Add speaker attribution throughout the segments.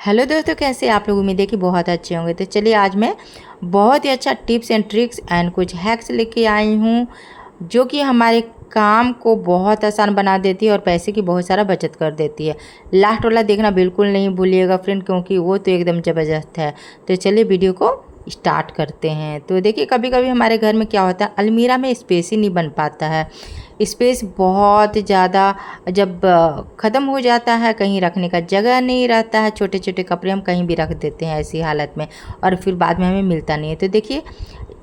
Speaker 1: Hello दोस्तों, कैसे आप लोग? उम्मीद है कि बहुत अच्छे होंगे। तो चलिए आज मैं बहुत ही अच्छा टिप्स एंड ट्रिक्स एंड कुछ हैक्स लेके आई हूँ जो कि हमारे काम को बहुत आसान बना देती है और पैसे की बहुत सारा बचत कर देती है। लास्ट वाला देखना बिल्कुल नहीं भूलिएगा फ्रेंड, क्योंकि वो तो एकदम ज़बरदस्त है। तो चलिए वीडियो को स्टार्ट करते हैं। तो देखिए, कभी कभी हमारे घर में क्या होता है, अलमीरा में स्पेस ही नहीं बन पाता है। स्पेस बहुत ज़्यादा जब ख़त्म हो जाता है, कहीं रखने का जगह नहीं रहता है, छोटे छोटे कपड़े हम कहीं भी रख देते हैं ऐसी हालत में, और फिर बाद में हमें मिलता नहीं है। तो देखिए,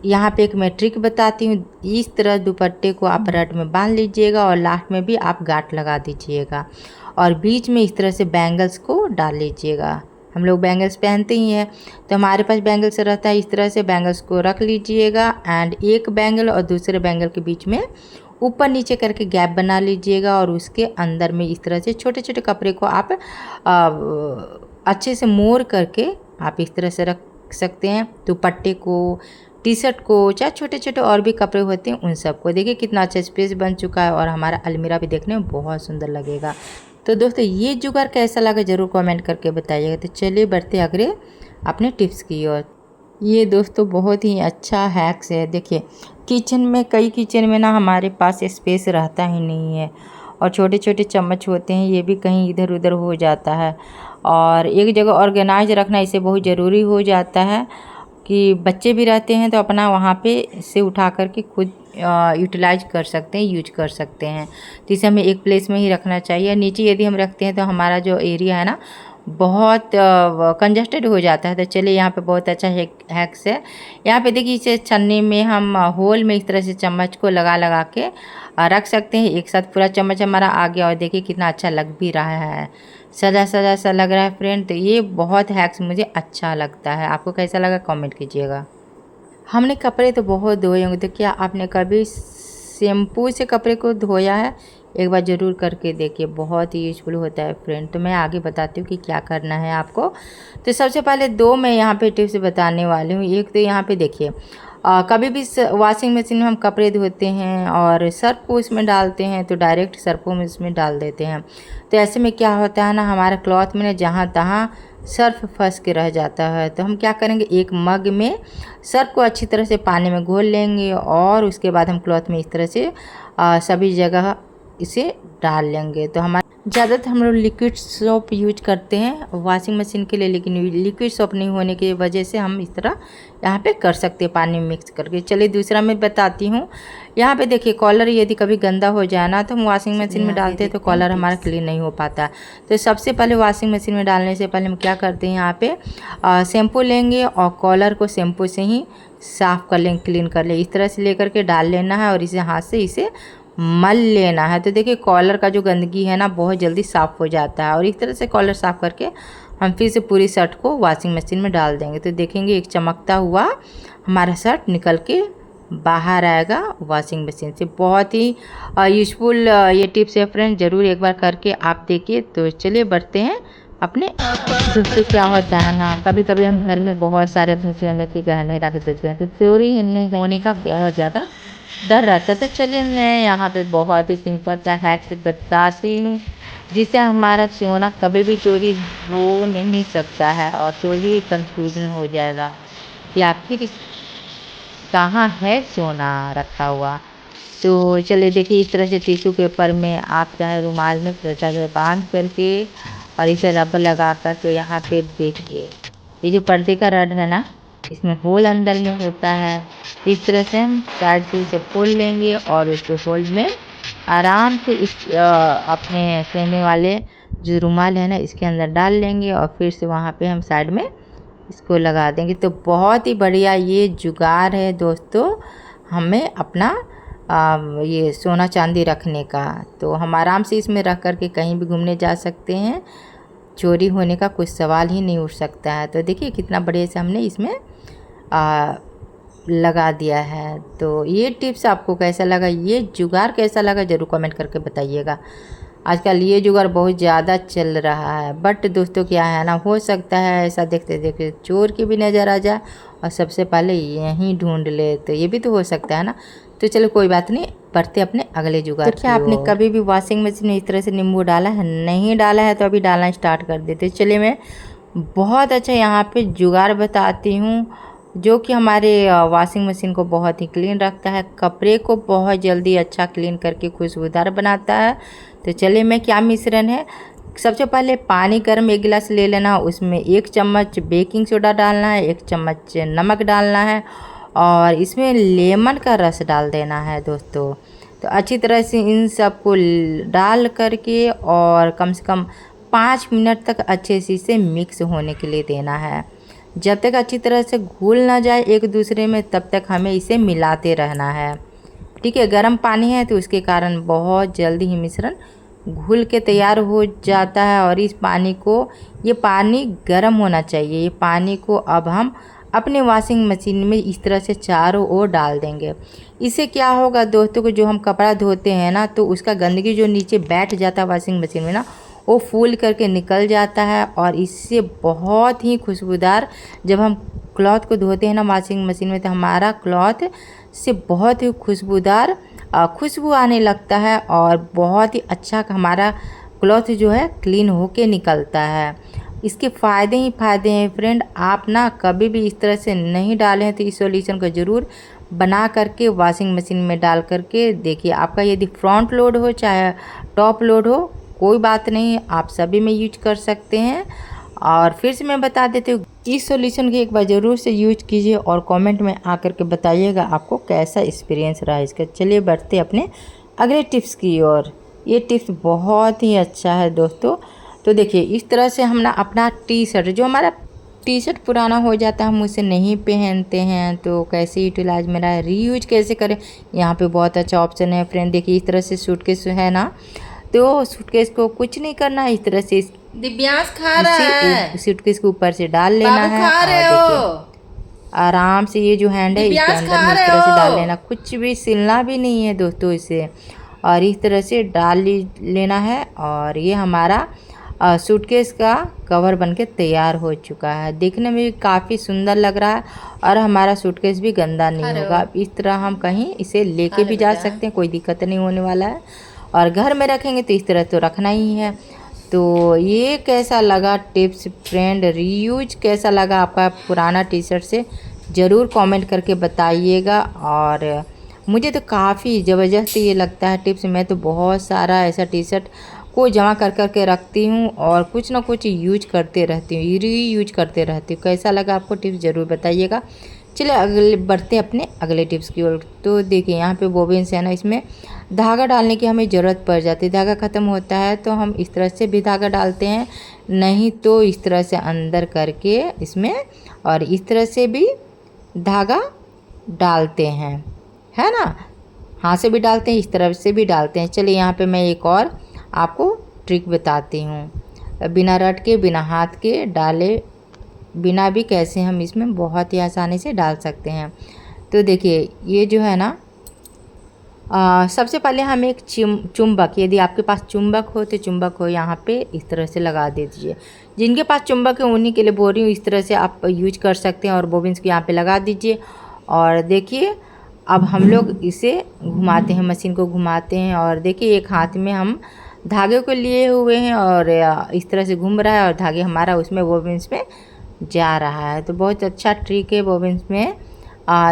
Speaker 1: यहाँ पे एक मैं ट्रिक बताती हूँ। इस तरह दुपट्टे को आप रट में बांध लीजिएगा और लास्ट में भी आप गांठ लगा दीजिएगा, और बीच में इस तरह से बैंगल्स को डाल लीजिएगा। हम लोग बैंगल्स पहनते ही हैं, तो हमारे पास बैंगल्स रहता है। इस तरह से बैंगल्स को रख लीजिएगा एंड एक बैंगल और दूसरे बैंगल के बीच में ऊपर नीचे करके गैप बना लीजिएगा, और उसके अंदर में इस तरह से छोटे छोटे कपड़े को आप अच्छे से मोड़ करके आप इस तरह से रख सकते हैं। दुपट्टे को, टी शर्ट को, चाहे छोटे छोटे और भी कपड़े होते हैं उन सबको। देखिए कितना अच्छा स्पेस बन चुका है, और हमारा अलमीरा भी देखने में बहुत सुंदर लगेगा। तो दोस्तों, ये जुगाड़ कैसा लगा ज़रूर कमेंट करके बताइएगा। तो चलिए बढ़ते अगले अपने टिप्स की ओर। ये दोस्तों बहुत ही अच्छा हैक्स है। देखिए, किचन में, कई किचन में ना हमारे पास स्पेस रहता ही नहीं है, और छोटे छोटे चम्मच होते हैं, ये भी कहीं इधर उधर हो जाता है, और एक जगह ऑर्गेनाइज रखना इसे बहुत ज़रूरी हो जाता है कि बच्चे भी रहते हैं तो अपना वहाँ पे से उठा कर के खुद यूटिलाइज कर सकते हैं, यूज कर सकते हैं। तो इसे हमें एक प्लेस में ही रखना चाहिए। नीचे यदि हम रखते हैं तो हमारा जो एरिया है ना बहुत कंजस्टेड हो जाता है। तो चलिए, यहाँ पे बहुत अच्छा हैक्स है। यहाँ पे देखिए, इसे छन्नी में हम होल में इस तरह से चम्मच को लगा लगा के रख सकते हैं। एक साथ पूरा चम्मच हमारा आ गया, और देखिए कितना अच्छा लग भी रहा है, सजा सजा सा लग रहा है फ्रेंड। तो ये बहुत हैक्स मुझे अच्छा लगता है। आपको कैसा लगा कमेंट कीजिएगा। हमने कपड़े तो बहुत धोए होंगे, तो क्या आपने कभी शैम्पू से कपड़े को धोया है? एक बार ज़रूर करके देखिए, बहुत ही यूजफुल होता है फ्रेंड। तो मैं आगे बताती हूँ कि क्या करना है आपको। तो सबसे पहले दो मैं यहाँ पे टिप्स बताने वाली हूँ। एक तो यहाँ पे देखिए, कभी भी वॉशिंग मशीन में हम कपड़े धोते हैं और सर्फ को इसमें डालते हैं, तो डायरेक्ट सर्फ को हम इसमें डाल देते हैं। तो ऐसे में क्या होता है ना, हमारा क्लॉथ में ना जहाँ तहाँ सर्फ फंस के रह जाता है। तो हम क्या करेंगे, एक मग में सर्फ को अच्छी तरह से पानी में घोल लेंगे, और उसके बाद हम क्लॉथ में इस तरह से सभी जगह इसे डाल लेंगे। तो हमारे ज़्यादातर हम लोग लिक्विड सोप यूज करते हैं वॉशिंग मशीन के लिए, लेकिन लिक्विड सोप नहीं होने की वजह से हम इस तरह यहाँ पे कर सकते हैं पानी में मिक्स करके। चलिए दूसरा मैं बताती हूँ। यहाँ पे देखिए, कॉलर यदि कभी गंदा हो जाए ना, तो हम वॉशिंग मशीन में डालते हैं तो कॉलर हमारा क्लीन नहीं हो पाता। तो सबसे पहले वॉशिंग मशीन में डालने से पहले हम क्या करते हैं, यहाँ पे शैम्पू लेंगे और कॉलर को शैम्पू से ही साफ़ कर लेंगे, क्लीन कर ले। इस तरह से लेकर के डाल लेना है, और इसे हाथ से इसे मल लेना है। तो देखिए, कॉलर का जो गंदगी है ना बहुत जल्दी साफ़ हो जाता है। और इस तरह से कॉलर साफ़ करके हम फिर से पूरी शर्ट को वॉशिंग मशीन में डाल देंगे। तो देखेंगे एक चमकता हुआ हमारा शर्ट निकल के बाहर आएगा वॉशिंग मशीन से। बहुत ही यूज़फुल ये टिप्स है फ्रेंड, ज़रूर एक बार करके आप देखिए। तो चलिए बढ़ते हैं अपने।
Speaker 2: उससे क्या होता है ना, कभी कभी हम घर में बहुत सारे के गहने रख देते हैं, तो चोरी होने का बहुत ज़्यादा डर रहता है। तो चलिए मैं यहाँ पे बहुत ही सिंपल सा हैक बताती हूँ, जिससे हमारा सोना कभी भी चोरी हो नहीं सकता है, और चोरी कंफ्यूजन हो जाएगा कि आखिर कहाँ है सोना रखा हुआ। तो चलिए देखिए, इस तरह से टिश्यू पेपर में आप चाहे रुमाल में अच्छा से बांध करके और इसे रबर लगा कर के यहाँ पे देखिए, ये जो पर्दे का रड है ना, इसमें होल अंदर में होता है। इस तरह से हम साइड से इसे खोल लेंगे, और उसको होल में आराम से इस अपने सहने वाले जो रुमाल है ना इसके अंदर डाल लेंगे, और फिर से वहाँ पे हम साइड में इसको लगा देंगे। तो बहुत ही बढ़िया ये जुगाड़ है दोस्तों, हमें अपना ये सोना चांदी रखने का। तो हम आराम से इसमें रख कर के कहीं भी घूमने जा सकते हैं, चोरी होने का कुछ सवाल ही नहीं उठ सकता है। तो देखिए कितना बढ़िया से हमने इसमें लगा दिया है। तो ये टिप्स आपको कैसा लगा, ये जुगाड़ कैसा लगा, ज़रूर कमेंट करके बताइएगा। आजकल ये जुगाड़ बहुत ज़्यादा चल रहा है, बट दोस्तों क्या है ना, हो सकता है ऐसा देखते देखते चोर की भी नज़र आ जाए और सबसे पहले यहीं ढूंढ ले, तो ये भी तो हो सकता है ना। तो चलो कोई बात नहीं, बढ़ते अपने अगले जुगाड़। तो क्या आपने कभी भी वॉशिंग मशीन में इस तरह से नींबू डाला है? नहीं डाला है तो अभी डालना स्टार्ट कर देते। चलिए मैं
Speaker 1: बहुत अच्छा यहाँ पे जुगाड़ बताती हूँ, जो कि हमारे वॉशिंग मशीन को बहुत ही क्लीन रखता है, कपड़े को बहुत जल्दी अच्छा क्लीन करके खुशबूदार बनाता है। तो चलिए मैं क्या मिश्रण है, सबसे पहले पानी गर्म 1 गिलास ले लेना, उसमें 1 चम्मच बेकिंग सोडा डालना है, 1 चम्मच नमक डालना है और इसमें लेमन का रस डाल देना है दोस्तों। तो अच्छी तरह से इन सबको डाल करके और कम से कम 5 मिनट तक अच्छे से इसे मिक्स होने के लिए देना है। जब तक अच्छी तरह से घुल ना जाए एक दूसरे में, तब तक हमें इसे मिलाते रहना है। ठीक है, गर्म पानी है तो उसके कारण बहुत जल्दी ही मिश्रण घुल के तैयार हो जाता है। और इस पानी को, ये पानी गर्म होना चाहिए, ये पानी को अब हम अपने वॉशिंग मशीन में इस तरह से चारों ओर डाल देंगे। इससे क्या होगा दोस्तों को, जो हम कपड़ा धोते हैं ना, तो उसका गंदगी जो नीचे बैठ जाता है वॉशिंग मशीन में ना, वो फूल करके निकल जाता है। और इससे बहुत ही खुशबूदार, जब हम क्लॉथ को धोते हैं ना वॉशिंग मशीन में, तो हमारा क्लॉथ से बहुत ही खुशबूदार खुशबू आने लगता है और बहुत ही अच्छा हमारा क्लॉथ जो है क्लीन होके निकलता है। इसके फ़ायदे ही फ़ायदे हैं फ्रेंड। आप ना कभी भी इस तरह से नहीं डालें तो इस सॉल्यूशन को ज़रूर बना करके वॉशिंग मशीन में डाल करके देखिए। आपका यदि फ्रंट लोड हो चाहे टॉप लोड हो, कोई बात नहीं, आप सभी में यूज कर सकते हैं। और फिर से मैं बता देती हूँ, इस सॉल्यूशन की एक बार ज़रूर से यूज कीजिए और कमेंट में आकर के बताइएगा आपको कैसा एक्सपीरियंस रहा इसका। चलिए बढ़ते अपने अगले टिप्स की ओर। ये टिप्स बहुत ही अच्छा है दोस्तों। तो देखिए, इस तरह से हम ना अपना टी शर्ट, जो हमारा टी शर्ट पुराना हो जाता है, हम उसे नहीं पहनते हैं, तो कैसे यूटिलाइज मेरा रीयूज कैसे करें, यहाँ पे बहुत अच्छा ऑप्शन है फ्रेंड। देखिए इस तरह से सूटकेस है ना, तो सूटकेस को कुछ नहीं करना है, इस तरह से
Speaker 2: दिव्यांश खा रहा है,
Speaker 1: सूटकेस के ऊपर से डाल लेना
Speaker 2: बाबू
Speaker 1: है।
Speaker 2: खा
Speaker 1: और
Speaker 2: रहे
Speaker 1: देखिए
Speaker 2: हो,
Speaker 1: आराम से ये जो हैंड है इसके
Speaker 2: दिव्यांश
Speaker 1: अंदर
Speaker 2: खा
Speaker 1: में इस
Speaker 2: रहे
Speaker 1: तरह से डाल लेना,
Speaker 2: हो।
Speaker 1: कुछ भी सिलना भी नहीं है दोस्तों इसे। और इस तरह से डाल लेना है और ये हमारा सूटकेस का कवर बनके तैयार हो चुका है। देखने में भी काफ़ी सुंदर लग रहा है और हमारा सूटकेस भी गंदा नहीं होगा। अब इस तरह हम कहीं इसे लेके भी जा सकते हैं, कोई दिक्कत नहीं होने वाला है। और घर में रखेंगे तो इस तरह तो रखना ही है। तो ये कैसा लगा टिप्स फ्रेंड, रीयूज कैसा लगा आपका पुराना टी शर्ट से, ज़रूर कमेंट करके बताइएगा। और मुझे तो काफ़ी ज़बरदस्त ये लगता है टिप्स। मैं तो बहुत सारा ऐसा टी शर्ट को जमा कर के रखती हूँ और कुछ ना कुछ यूज करते रहती हूँ, रीयूज करते रहती हूँ। कैसा लगा आपको टिप्स ज़रूर बताइएगा। चलिए अगले बढ़ते अपने अगले टिप्स की ओर। तो देखिए यहाँ पे बोबिन है ना, इसमें धागा डालने की हमें ज़रूरत पड़ जाती है। धागा ख़त्म होता है तो हम इस तरह से भी धागा डालते हैं, नहीं तो इस तरह से अंदर करके इसमें और इस तरह से भी धागा डालते हैं, है ना। हाथ से भी डालते हैं, इस तरह से भी डालते हैं। चलिए यहाँ पे मैं एक और आपको ट्रिक बताती हूँ। बिना रट के, बिना हाथ के डाले बिना भी कैसे हम इसमें बहुत ही आसानी से डाल सकते हैं। तो देखिए ये जो है ना, सबसे पहले हम एक चुंबक, यदि आपके पास चुंबक हो तो चुंबक को यहाँ पे इस तरह से लगा दीजिए। जिनके पास चुंबक है उन्हीं के लिए बोल रही हूँ, इस तरह से आप यूज कर सकते हैं और बोबिन्स को यहाँ पे लगा दीजिए। और देखिए अब हम लोग इसे घुमाते हैं, मशीन को घुमाते हैं और देखिए एक हाथ में हम धागे को लिए हुए हैं और इस तरह से घूम रहा है और धागे हमारा उसमें बोबिन्स में जा रहा है। तो बहुत अच्छा ट्रिक है बोबिन्स में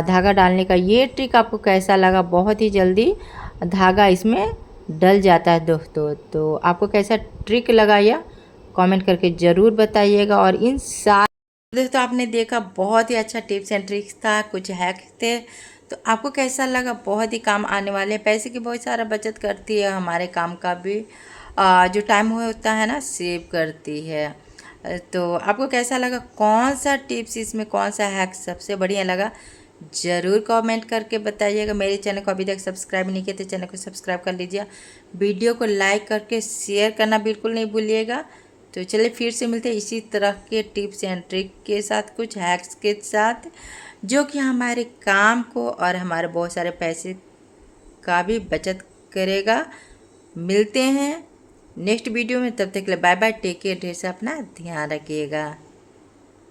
Speaker 1: धागा डालने का। ये ट्रिक आपको कैसा लगा, बहुत ही जल्दी धागा इसमें डल जाता है दोस्तों। तो आपको कैसा ट्रिक लगा यह कमेंट करके ज़रूर बताइएगा। और इन सारे दोस्तों आपने देखा, बहुत ही अच्छा टिप्स एंड ट्रिक्स था, कुछ हैक्स थे। तो आपको कैसा लगा, बहुत ही काम आने वाले, पैसे की बहुत सारा बचत करती है, हमारे काम का भी जो टाइम होता है ना सेव करती है। तो आपको कैसा लगा, कौन सा टिप्स इसमें, कौन सा हैक सबसे बढ़िया लगा, ज़रूर कमेंट करके बताइएगा। मेरे चैनल को अभी तक सब्सक्राइब नहीं किया तो चैनल को सब्सक्राइब कर लीजिए, वीडियो को लाइक करके शेयर करना बिल्कुल नहीं भूलिएगा। तो चलिए फिर से मिलते हैं इसी तरह के टिप्स एंड ट्रिक के साथ, कुछ हैक्स के साथ, जो कि हमारे काम को और हमारे बहुत सारे पैसे का भी बचत करेगा। मिलते हैं नेक्स्ट वीडियो में, तब तक के लिए बाय बाय, टेक केयर, ढेर से अपना ध्यान रखिएगा।